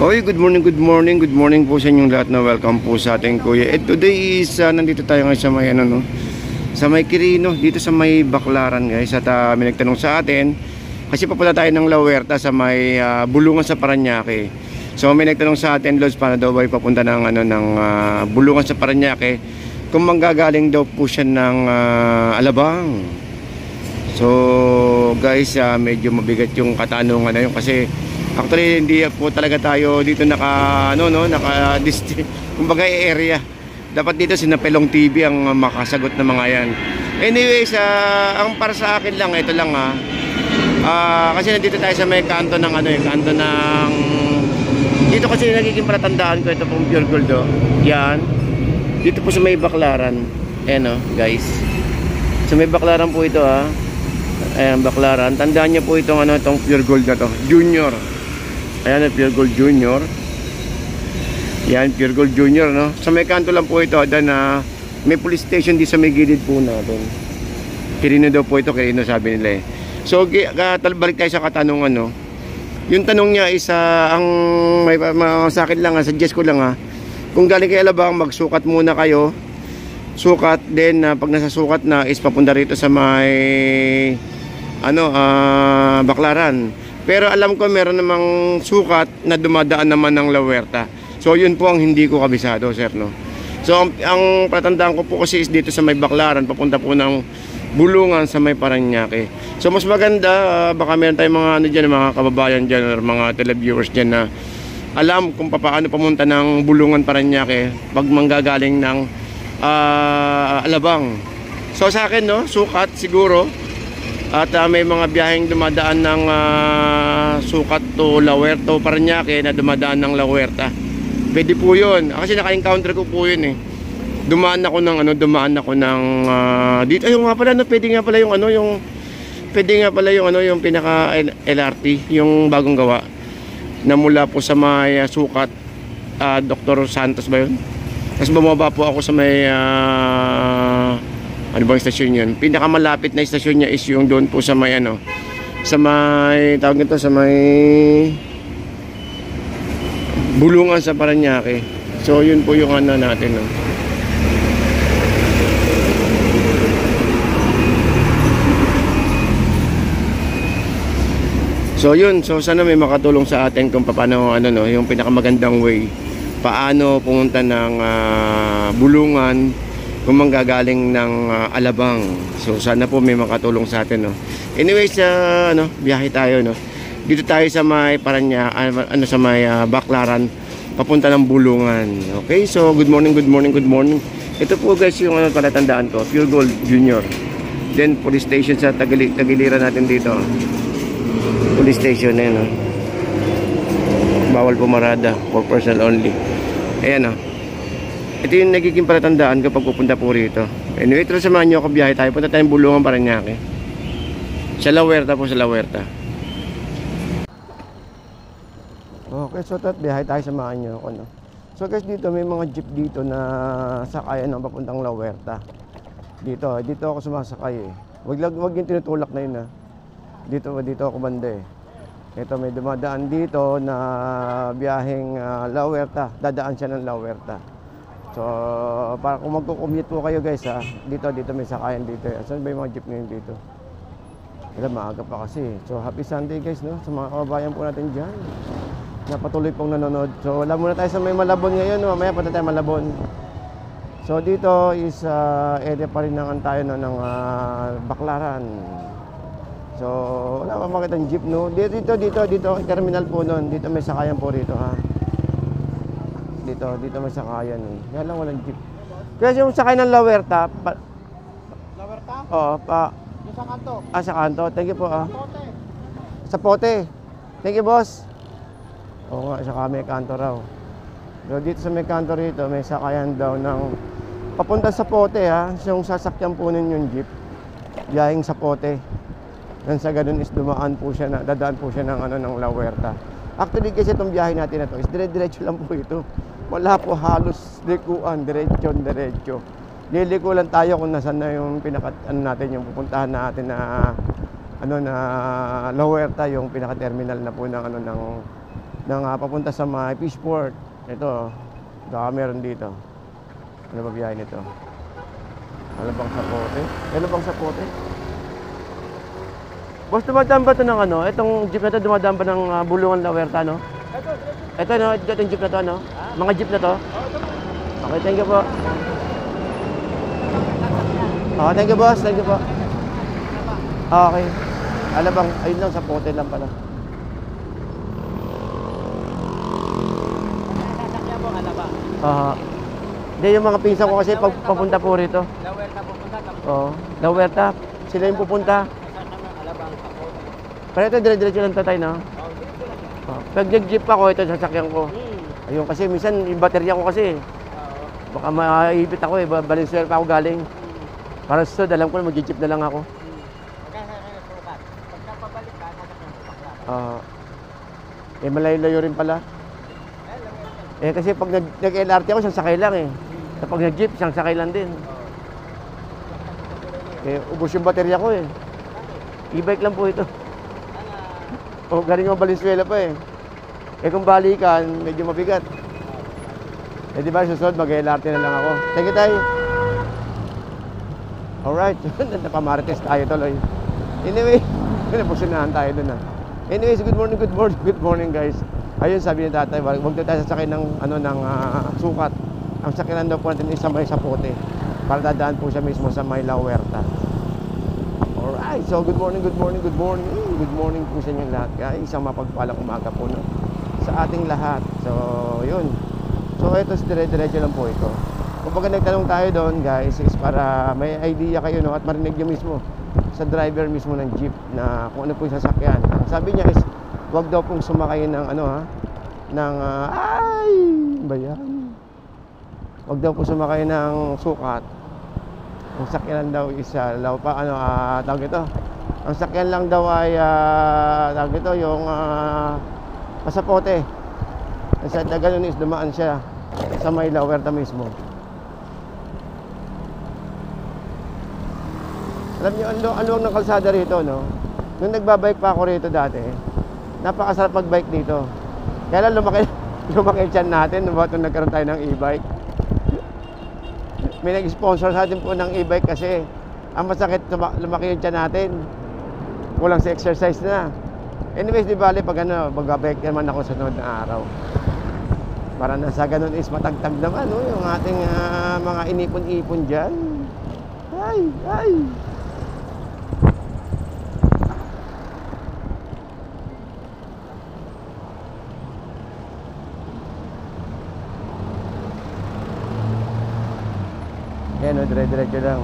Oy, good morning po sa inyong lahat na welcome po sa ating kuya. And today is, nandito tayo ngayon sa may, sa may Quirino, dito sa may Baclaran guys. At may nagtanong sa atin, kasi papunta tayo ng La Huerta sa may Bulungan sa Parañaque. So may nagtanong sa atin, Lods, paano daw ba papunta ng, Bulungan sa Parañaque, kung manggagaling daw po siya ng Alabang. So guys, medyo mabigat yung katanungan na yun kasi actually hindi po talaga tayo dito naka kumbaga area. Dapat dito si Napelong TV ang makasagot ng mga yan. Anyways, ang para sa akin lang, ito lang kasi nandito tayo sa may kanto ng kanto ng dito kasi nagiging palatandaan ko ito pong Pure Gold yan. Dito po sa may Baclaran. Guys. Sa may Baclaran po ito Ayan, Baclaran. Tandaan niyo po itong itong Pure Gold na to, Junior. Ayan, Pure Gold Junior. Yan, Pure Gold Junior, no? Sa may kanto lang po ito, may police station di sa may gilid po natin. Quirino daw po ito, Quirino sabi nila So, balik tayo sa katanungan, no? Yung tanong niya is, may sa akin lang, suggest ko lang, kung galing kayo Alabang, magsukat muna kayo. Sukat, then pag nasa sukat na, is papunta rito sa may, Baclaran. Pero alam ko meron namang sukat na dumadaan naman ng La Huerta. So yun po ang hindi ko kabisado, sir, no. So ang patandaan ko po kasi is dito sa may Baclaran, papunta po ng Bulungan sa may Parañaque. So mas maganda, baka meron tayong mga mga kababayan diyan or mga televiewers diyan na alam kung paano pumunta ng Bulungan Parañaque pag manggagaling ng Alabang. So sa akin, no, sukat siguro. At may mga biyaheng dumadaan ng sukat to La Huerta, Parañaque na dumadaan ng La Huerta. Pwede po yun. Kasi naka-encounter ko po yun Dumaan ako ng dito. Ayun nga pala, pwede nga pala yung pinaka LRT, yung bagong gawa. Na mula po sa may sukat, Dr. Santos ba yun? Tapos bumaba po ako sa may ano bang stasyon yun? Pinakamalapit na stasyon niya is yung doon po sa may sa may tawag nito, sa may Bulungan sa Parañaque. So yun po yung natin, no? So yun, so sana may makatulong sa atin kung paano yung pinakamagandang way paano pumunta ng Bulungan kung manggagaling ng Alabang. So sana po may makatulong sa atin, no. Anyways, biyahe tayo, no. Dito tayo sa may sa may Baclaran papunta ng Bulungan. Okay? So good morning. Ito po guys yung palatandaan ko, Pure Gold Junior. Then police station sa tagiliran natin dito. Police station no. Bawal pumarada, for personal only. Ayan, ito yung nagiging palatandaan kapag pupunta po rito. Anyway, ito samahan nyo ako, biyahe tayo. Punta tayong Bulungan Parañaque. Sa La Huerta po, sa La Huerta. Okay, so biyahe tayo, samahan nyo ako, no. So guys, dito may mga jeep dito na sakayan ng papuntang La Huerta. Dito ako sumasakay Wag yung tinutulak na yun Dito ako banda Ito may dumadaan dito na biyaheng La Huerta. Dadaan siya ng La Huerta. So, para kung magko-commute po kayo guys dito may sakayan dito Saan ba yung mga jeep ngayon dito? Maaga pa kasi. So, happy Sunday guys, no? Sa mga kababayan po natin dyan na patuloy pong nanonood. So, wala muna tayo sa may Malabon ngayon, no? Mamaya punta tayo Malabon. So, dito is area pa rin ng ng Baclaran. So, wala pa makita ng jeep, no? Dito, terminal po nun. Dito may sakayan po rito, Dito may sakayan Kaya lang walang jeep. Kasi yung sakay ng La Huerta La Huerta? Oo, Yung sa kanto. sa kanto. Thank you po, Pote. Sa Pote. Thank you, boss. Oo nga, saka may kanto raw. So, dito sa may kanto rito, may sakayan daw ng papunta sa Pote, yung sasakyan po nun yung jeep. Biyahing sa Pote. Nang sa ganun is dadaan po siya ng La Huerta. Actually kasi itong biyahe natin na to is dire-diretso lang po ito. Wala po halos likuan, diretso. Liliko lang tayo kung nasan na yung natin, yung pupuntahan natin na La Huerta, yung pinaka-terminal na po ng papunta sa mga Fishport. Ito, baka meron dito. Ano ba biyahe nito? Ano bang sapote? Ano bang sapote? Boss, dumadaan ba ito ng ano? Itong jeep na ito, dumadaan ba ng Bulungan La Huerta, no? Ito, no? Itong jeep na ito, no? Mga jeep na to? Okay, thank you po. Oh, thank you, boss. Thank you po. Okay. Alam bang, ayun lang, sapote lang pala. Sasakyan mo, alaba. Hindi, yung mga pinsan ko kasi pag papunta po rito. La Huerta pupunta, tapos Oo. La Huerta, sila yung pupunta. saan naman alaba ang kapote. Pero ito, dire-diretso lang tatay, no? Pag nag-jeep ako, ito sasakyan ko. Ayun, kasi minsan, yung baterya ko kasi, baka maipit ako eh, Valenzuela pa ako galing. Para sa alam ko na mag-jeep na lang ako. Magkasakyan sukat. Pagka pabalik ka, sasakyan mo bakla. Malayo-layo rin pala. Kasi pag nag-LRT ako, isang sakay lang eh. Kapag nag-jeep, isang sakay lang din. Ubos yung baterya ko eh. E-bike lang po ito. Galing ako Valenzuela pa eh. Kung balikan, medyo mabigat. Di ba, susunod, mag-LRT na lang ako. Thank you, tayo. Alright, napamarites tayo tuloy. Anyway, napusunahan tayo dun Anyways, good morning guys. Ayun, sabi ni tatay, wag daw tayo sasakay ng, sukat. Ang sakinan daw po natin is sa may sapote. Para dadaan po siya mismo sa may La Huerta. Alright, so good morning po sa inyo lahat guys. Isang mapagpalang umaga po sa ating lahat. So, yun. So, ito, dire-diretso lang po ito. Kapag nagtanong tayo doon guys, is para may idea kayo at marinig nyo mismo sa driver mismo ng jeep na kung ano po yung sasakyan. Ang sabi niya is, wag daw pong sumakay ng wag daw po sumakay ng sukat. Ang sakyan daw is tawag ito. Ang sakyan lang daw ay tawag ito yung pasapote. Kasi ganun is dumaan siya sa may La Huerta mismo. Alam niyo, ang luwag ng kalsada rito, no? Nung nagbabike pa ako rito dati, napakasarap mag-bike dito. Kaya lang lumaki yung tiyan natin nung nagkaroon tayo ng e-bike. May nag-sponsor sa atin po ng e-bike kasi ang masakit, lumaki yung tiyan natin. Kulang sa exercise na. Anyways, di bale, pag mag-bike naman ako sa sunod na araw. Para nasa ganun is matagtag naman, no? Yung ating mga inipon-ipon dyan. Ay! Yan, dire-diretso lang.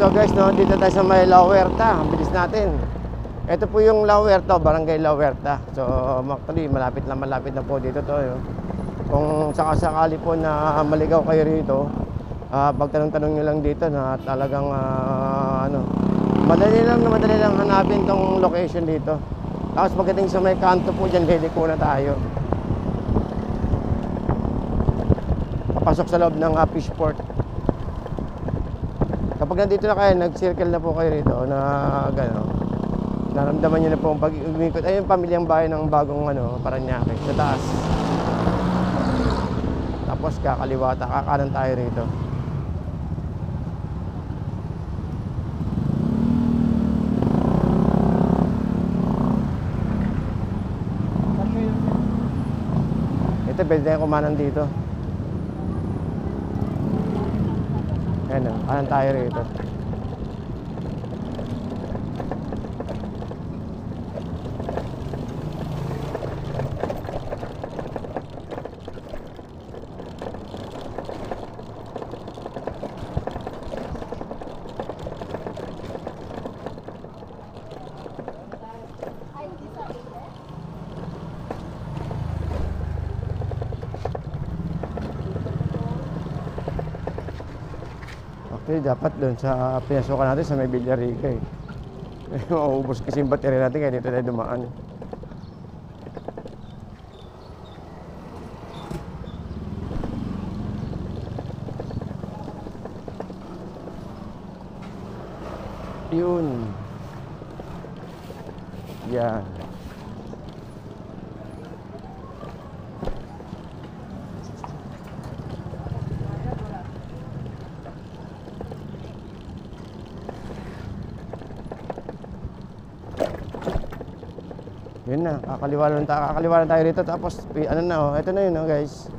so guys, no, dito tayo sa may La Huerta. Ang bilis natin. Ito po yung La Huerta, Barangay La Huerta. So actually, malapit na po dito to. Kung sakasakali po na maligaw kayo rito, pagtanong-tanong nyo lang dito na talagang madali lang hanapin tong location dito. Tapos pagdating sa may kanto po dyan, liliko na tayo. Papasok sa loob ng Fishport. Kapag nandito na kayo, nag-circle na po kayo rito na gano'n. Naramdaman nyo na po pag umikot. Ayun, pamilyang bahay ng bagong Parañaque sa taas. Tapos kakaliwata, kakanan tayo rito. Ito, pwede tayong kumanan dito. Ayan o, kanan tayo rito. Actually, dapat doon sa pinasukan natin sa may Villarica eh. Mauubos kasi yung battery natin kaya dito tayo dumaan. Yun. Yan. Yun na, kakaliwa lang tayo rito. Tapos ano na oh, ito na yun guys.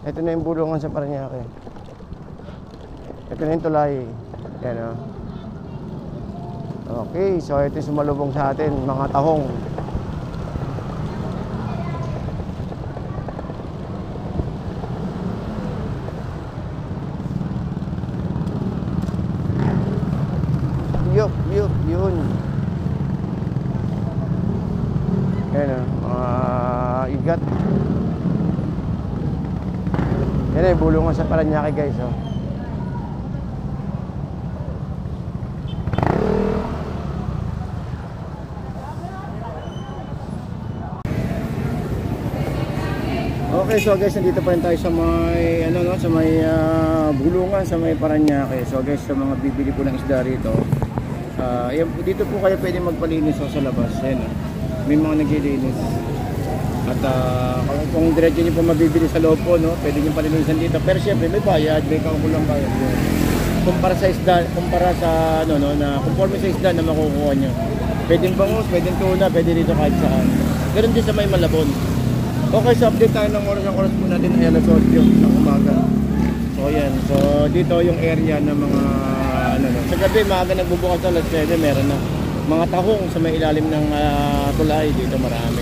Ito na yung bulungan sa Parañaque. Ito na yung tulay. Yan oh. Okay, so ito yung sumalubong sa atin, mga tahong. Yun. Ayan o, igat. Yan ay bulungan sa Parañaque guys oh. Okay, so guys, nandito pa rin tayo sa may sa may bulungan sa may Parañaque. So guys, sa mga bibili po ng isda rito, dito po kayo pwede magpalinis sa labas. Ayan may mga naglilinis. At kung diretso niyo po mabibili sa loob po, pwede niyo palinisan dito. Pero syempre may bayad, may kakulang bayad. Kumpara sa isda, kumpara sa na conforme sa isda na makukuha niyo. Pwedeng bangus, pwedeng tuna, pwede dito kahit saan. Ganoon din sa may Malabon. Okay, so update tayo ng oras. Ang oras po natin ay alas 8 ng umaga. So yan, so dito yung area ng mga sa gabi maaga nagbubukas alas 7, meron na mga tahong sa may ilalim ng tulay. Dito marami.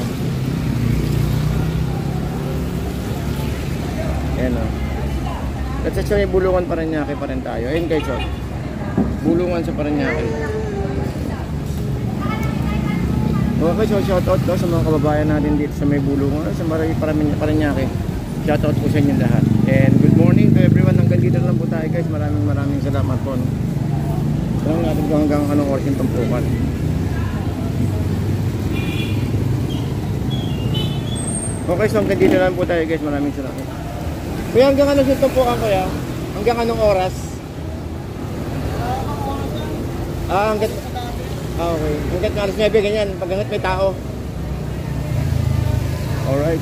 Ayan o. Let's say may bulungan Parañaque pa rin tayo. Ayun guys o, bulungan sa Parañaque. Okay, so shoutout daw sa mga kababayan natin dito sa may bulungan, sa Parañaque. Shoutout po sa inyo lahat. And good morning to everyone. Hanggang dito lang po tayo guys. Maraming salamat po. Alam natin kung hanggang anong oras yung tumpukan. Okay, so hanggang dito lang po tayo guys. Maraming salamat. Kuya, hanggang anong yung tumpukan kuya? Hanggang anong oras? Okay. Hanggang alas 9 ganyan. Pag hanggat may tao. Alright.